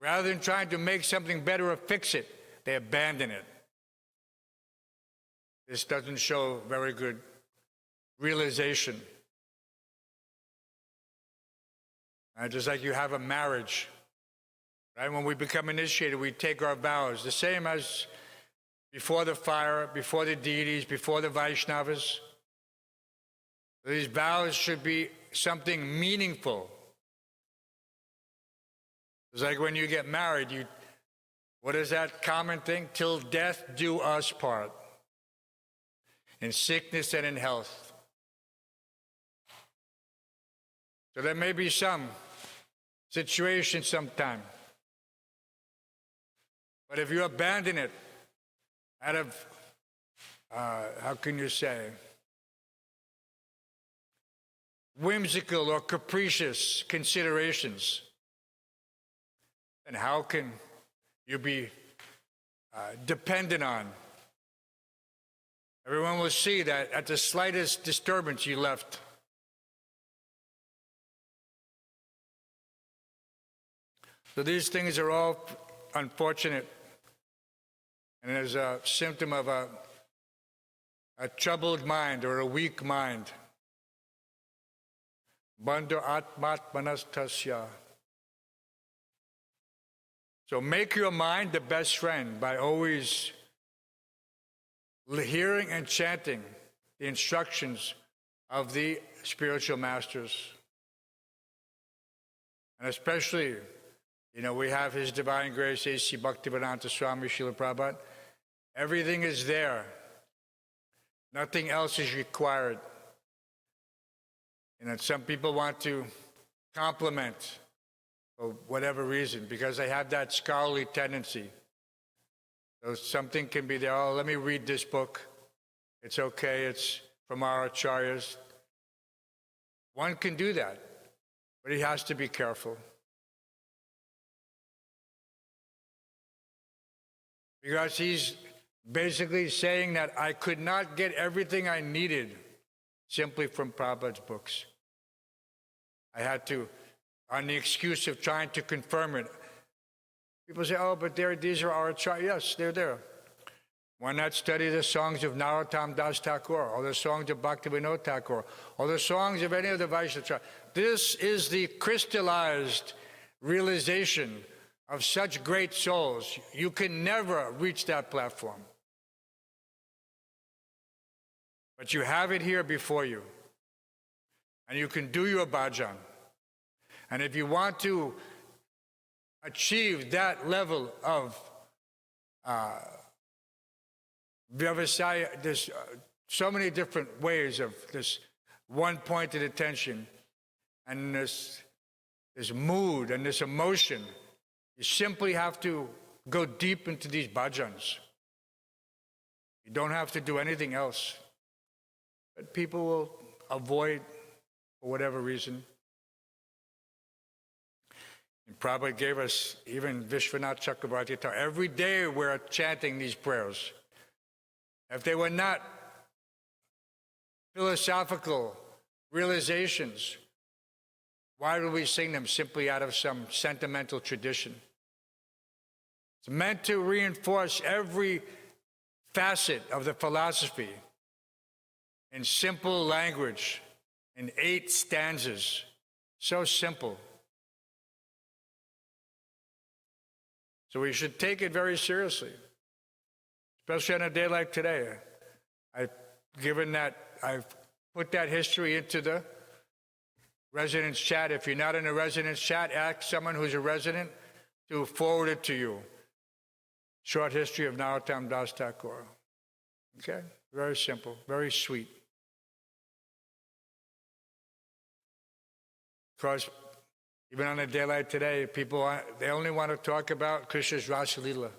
rather than trying to make something better or fix it, they abandon it. This doesn't show very good realization. Just like you have a marriage, right? When we become initiated, we take our vows, the same as before the fire, before the deities, before the Vaishnavas. These vows should be something meaningful. It's like when you get married, what is that common thing? Till death do us part, in sickness and in health. So there may be some situation sometime, but if you abandon it out of, how can you say, whimsical or capricious considerations, then how can you be dependent on? Everyone will see that at the slightest disturbance you left. So these things are all unfortunate, and there's a symptom of a troubled mind or a weak mind. Bandha atmatmanastasya. So make your mind the best friend by always hearing and chanting the instructions of the spiritual masters. And especially, we have His Divine Grace, A.C. Bhaktivedanta Swami Srila Prabhupada. Everything is there. Nothing else is required. some people want to compliment for whatever reason because they have that scholarly tendency. So something can be there, oh, let me read this book. It's okay, it's from our acharyas. One can do that, but he has to be careful. Because he's basically saying that I could not get everything I needed simply from Prabhupada's books. I had to, on the excuse of trying to confirm it. People say, oh, but these are our acharyas. Yes, they're there. Why not study the songs of Narottam Das Thakur, or the songs of Bhaktivinoda Thakur, or the songs of any of the Vaishnava? This is the crystallized realization of such great souls. You can never reach that platform. But you have it here before you. And you can do your bhajan. And if you want to achieve that level of Vyavasaya, there's so many different ways of this one-pointed attention and this mood and this emotion. You simply have to go deep into these bhajans. You don't have to do anything else. But people will avoid for whatever reason. And Prabhupada gave us, even Vishwanath Chakravarti, every day we're chanting these prayers. If they were not philosophical realizations, why do we sing them simply out of some sentimental tradition? It's meant to reinforce every facet of the philosophy in simple language, in 8 stanzas. So simple. So we should take it very seriously. Especially on a day like today. I've put that history into the residence chat. If you're not in a residence chat, ask someone who's a resident to forward it to you. Short history of Narottam Das Thakur. Okay? Very simple, very sweet. Of course, even on a day like today, people, they only want to talk about Krishna's Rasa Leela.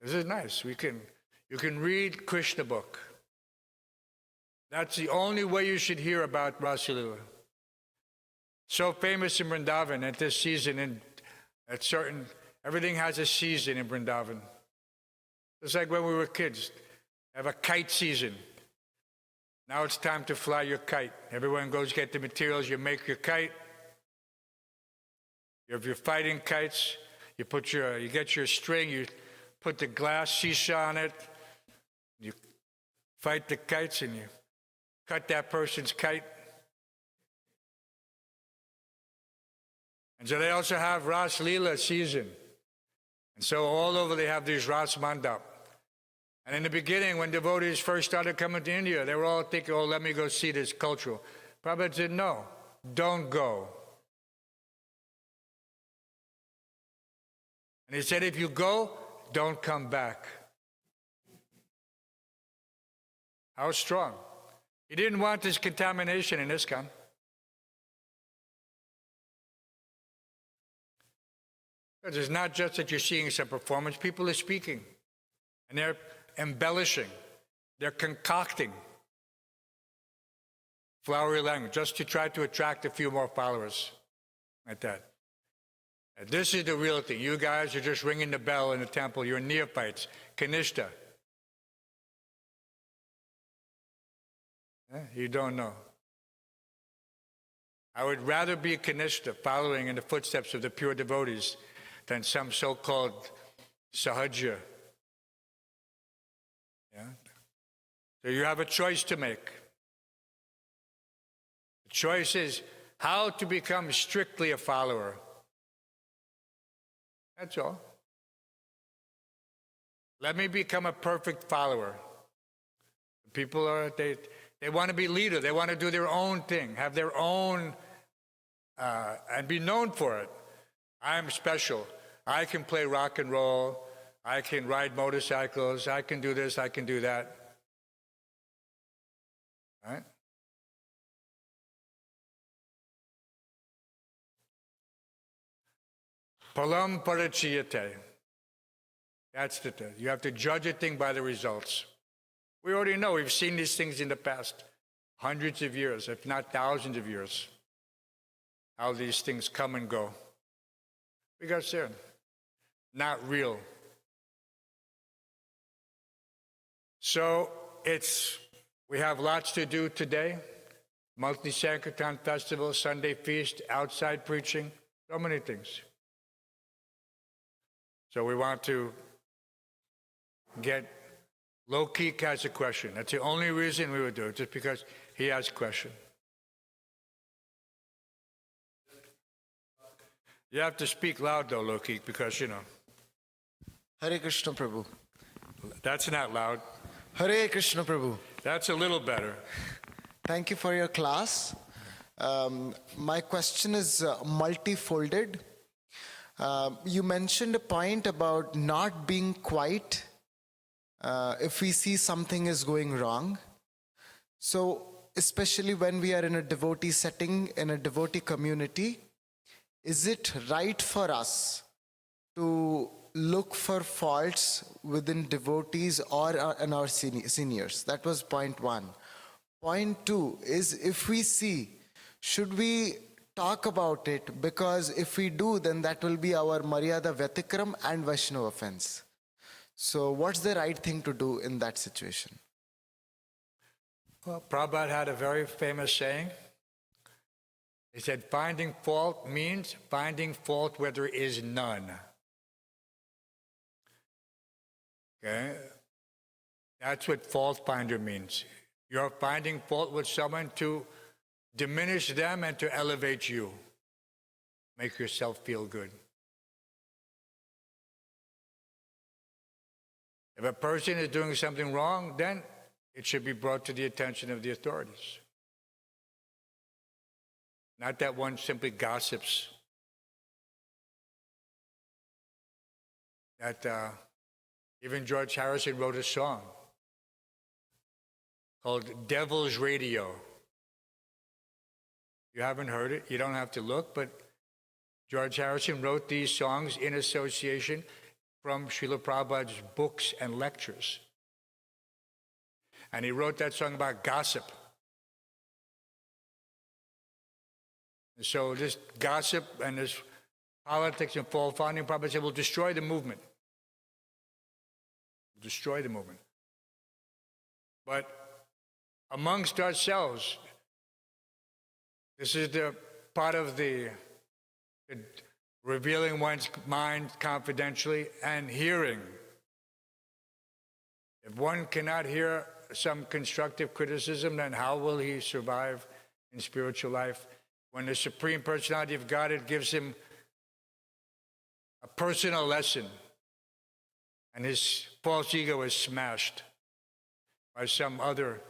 This is nice. You can read Krishna book. That's the only way you should hear about Rasa Leela. So famous in Vrindavan at this season, and everything has a season in Vrindavan. It's like when we were kids. Have a kite season. Now it's time to fly your kite. Everyone goes get the materials, you make your kite. If you're fighting kites, you get your string, you put the glass shisha on it, you fight the kites and you cut that person's kite. And so they also have Ras Leela season. And so all over they have these Ras Mandap. And in the beginning, when devotees first started coming to India, they were all thinking, oh, let me go see this cultural. Prabhupada said, no, don't go. And he said, if you go, don't come back. How strong. He didn't want this contamination in ISKCON. Because it's not just that you're seeing some performance, people are speaking. And they're embellishing. They're concocting flowery language just to try to attract a few more followers. Like that. And this is the real thing. You guys are just ringing the bell in the temple. You're neophytes. Kanishta. You don't know. I would rather be a Kanishta following in the footsteps of the pure devotees than some so-called Sahaja. Yeah? So you have a choice to make. The choice is how to become strictly a follower. That's all. Let me become a perfect follower. People they want to be leader. They want to do their own thing, have their own, and be known for it. I'm special. I can play rock and roll. I can ride motorcycles. I can do this. I can do that. Right? Palam parachiyate. That's the thing. You have to judge a thing by the results. We already know. We've seen these things in the past hundreds of years, if not thousands of years, how these things come and go. Because they're not real. So we have lots to do today. Monthly Sankirtan Festival, Sunday Feast, outside preaching, so many things. So we want to get Lokik has a question. That's the only reason we would do it, just because he has a question. You have to speak loud though, Lokik, because Hare Krishna Prabhu. That's not loud. Hare Krishna Prabhu. That's a little better. Thank you for your class. My question is multifolded. You mentioned a point about not being quiet if we see something is going wrong. So, especially when we are in a devotee setting, in a devotee community, is it right for us to look for faults within devotees or in our seniors? That was point one. Point two is, if we see, should we talk about it? Because if we do, then that will be our Maryada Vyatikram and Vaishnava offense. So what's the right thing to do in that situation? Well, Prabhupada had a very famous saying. He said, finding fault means finding fault where there is none. Okay? That's what fault finder means. You're finding fault with someone to diminish them and to elevate you. Make yourself feel good. If a person is doing something wrong, then it should be brought to the attention of the authorities. Not that one simply gossips. That even George Harrison wrote a song called Devil's Radio. You haven't heard it, you don't have to look, but George Harrison wrote these songs in association from Srila Prabhupada's books and lectures. And he wrote that song about gossip. And so this gossip and this politics and fault finding, Prabhupada said, will destroy the movement. Destroy the movement. But amongst ourselves, this is the part of the revealing one's mind confidentially and hearing. If one cannot hear some constructive criticism, then how will he survive in spiritual life? When the Supreme Personality of Godhead gives him a personal lesson and his false ego is smashed by some other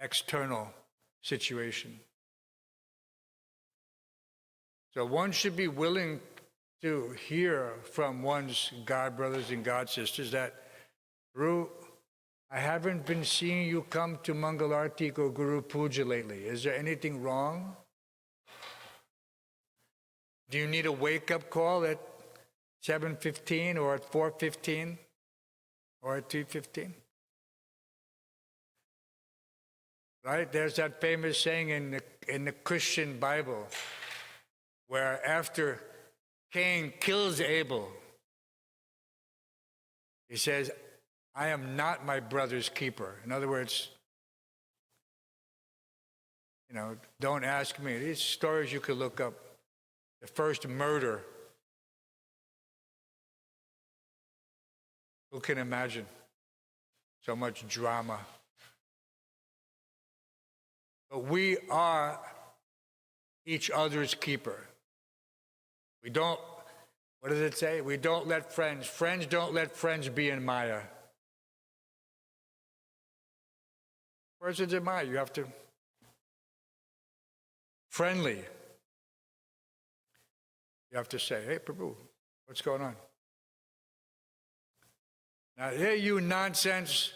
external situation. So one should be willing to hear from one's God brothers and God sisters that, Guru, I haven't been seeing you come to Mangalarti or Guru Puja lately. Is there anything wrong? Do you need a wake-up call at 7:15 or at 4:15 or at 3:15? Right? There's that famous saying in the Christian Bible where after Cain kills Abel, he says, I am not my brother's keeper. In other words, don't ask me. These stories you could look up. The first murder. Who can imagine so much drama? But we are each other's keeper. We don't, what does it say? We don't let friends don't let friends be in Maya. Persons in Maya, you have to, friendly. You have to say, hey, Prabhu, what's going on? Now, hey, you nonsense.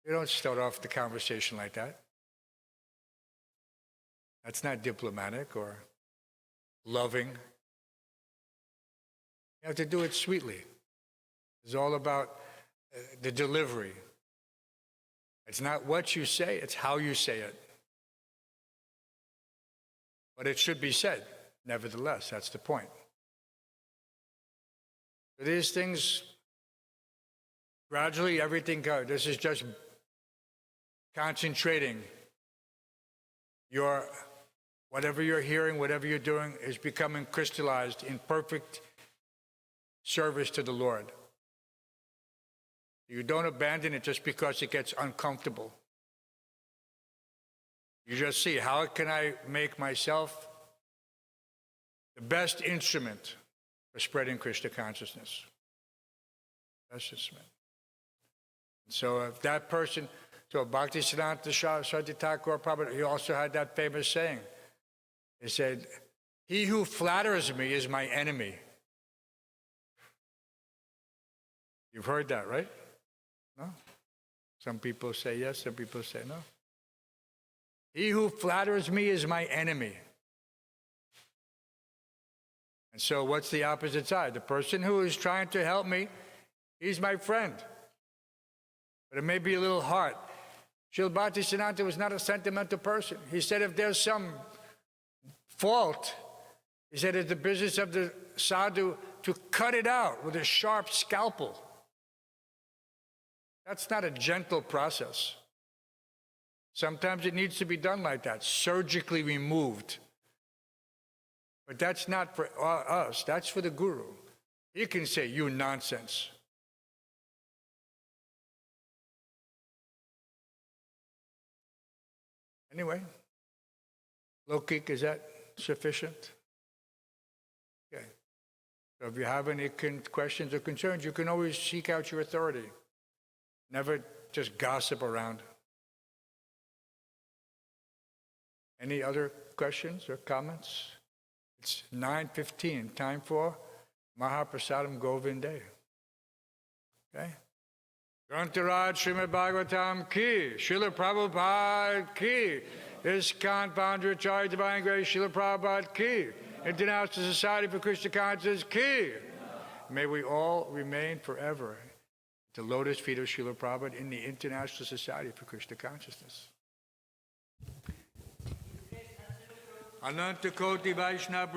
You don't start off the conversation like that. That's not diplomatic or loving. You have to do it sweetly. It's all about the delivery. It's not what you say, it's how you say it. But it should be said, nevertheless. That's the point. These things, gradually everything goes. This is just concentrating. Whatever you're hearing, whatever you're doing is becoming crystallized in perfect service to the Lord. You don't abandon it just because it gets uncomfortable. You just see, how can I make myself the best instrument for spreading Krishna consciousness? Best instrument. So if that person, so Bhaktisiddhanta Saraswati Thakur Prabhupada, he also had that famous saying. He said, "He who flatters me is my enemy." You've heard that, right? No? Some people say yes, some people say no. He who flatters me is my enemy. And so what's the opposite side? The person who is trying to help me, he's my friend. But it may be a little hard. Srila Bhaktisiddhanta was not a sentimental person. He said if there's some fault, he said it's the business of the sadhu to cut it out with a sharp scalpel. That's not a gentle process. Sometimes it needs to be done like that, surgically removed. But that's not for us, that's for the guru. He can say, "You nonsense." Anyway, Lokik, is that sufficient? Okay. So if you have any questions or concerns, you can always seek out your authority. Never just gossip around. Any other questions or comments? It's 9:15, time for Mahaprasadam Govinde. Okay? Grantaraj Srimad Bhagavatam ki, Srila Prabhupada ki, ISKCON founder Acharya Divine Grace Srila Prabhupada ki, International Society for Krishna Consciousness ki. May we all remain forever at the lotus feet of Srila Prabhupada in the International Society for Krishna Consciousness. Ananta Koti Vaishnava